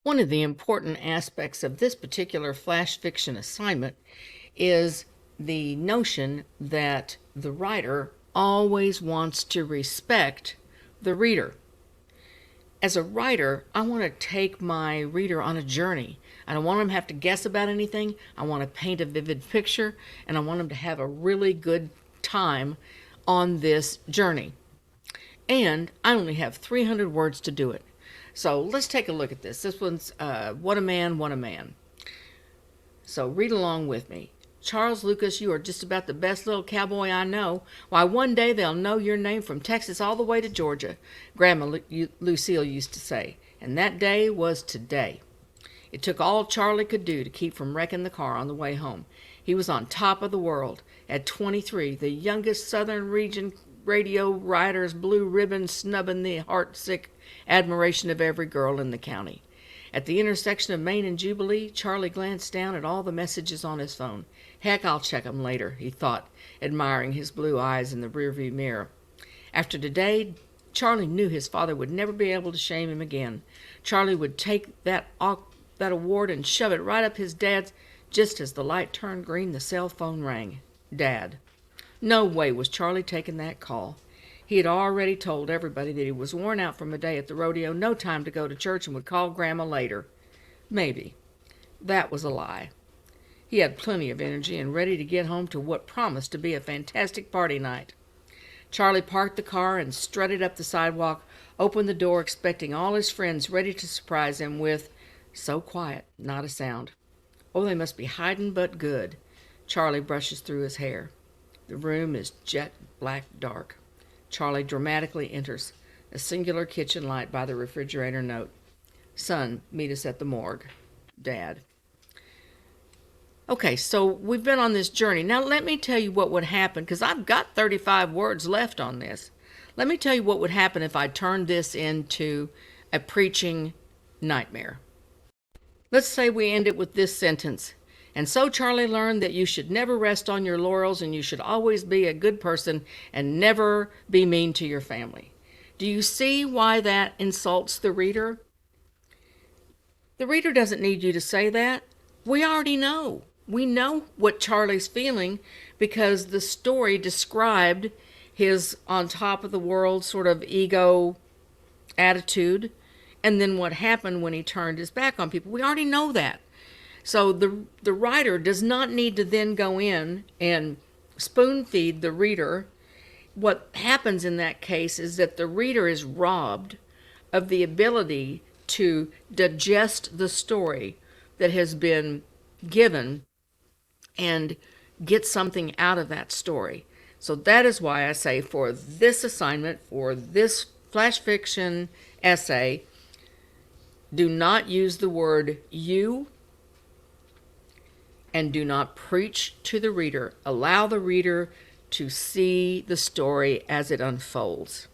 One of the important aspects of this particular flash fiction assignment is the notion that the writer always wants to respect the reader. As a writer, I want to take my reader on a journey. I don't want them to have to guess about anything. I want to paint a vivid picture, and I want them to have a really good time on this journey. And I only have 300 words to do it. So let's take a look at this. This one's What a Man, What a Man. So read along with me. Charles Lucas, you are just about the best little cowboy I know. Why, one day they'll know your name from Texas all the way to Georgia, Grandma Lucille used to say. And that day was today. It took all Charlie could do to keep from wrecking the car on the way home. He was on top of the world. At 23, the youngest Southern region radio writer's blue ribbon snubbing the heartsick admiration of every girl in the county. At the intersection of Main and Jubilee, Charlie glanced down at all the messages on his phone. Heck, I'll check 'em later, he thought, admiring his blue eyes in the rearview mirror. After today, Charlie knew his father would never be able to shame him again. Charlie would take that award and shove it right up his dad's. Just as the light turned green, the cell phone rang. Dad. No way was Charlie taking that call. He had already told everybody that he was worn out from a day at the rodeo, no time to go to church, and would call Grandma later. Maybe. That was a lie. He had plenty of energy and ready to get home to what promised to be a fantastic party night. Charlie parked the car and strutted up the sidewalk, opened the door expecting all his friends ready to surprise him with, so quiet, not a sound. Oh, they must be hiding but good. Charlie brushes through his hair. The room is jet black dark. Charlie dramatically enters. A singular kitchen light by the refrigerator note. Son, meet us at the morgue. Dad. Okay, so we've been on this journey. Now let me tell you what would happen, because I've got 35 words left on this. Let me tell you what would happen if I turned this into a preaching nightmare. Let's say we end it with this sentence. And so Charlie learned that you should never rest on your laurels, and you should always be a good person and never be mean to your family. Do you see why that insults the reader? The reader doesn't need you to say that. We already know. We know what Charlie's feeling because the story described his on top of the world sort of ego attitude, and then what happened when he turned his back on people. We already know that. So the writer does not need to then go in and spoon feed the reader. What happens in that case is that the reader is robbed of the ability to digest the story that has been given and get something out of that story. So that is why I say for this assignment, for this flash fiction essay, do not use the word you, and do not preach to the reader. Allow the reader to see the story as it unfolds.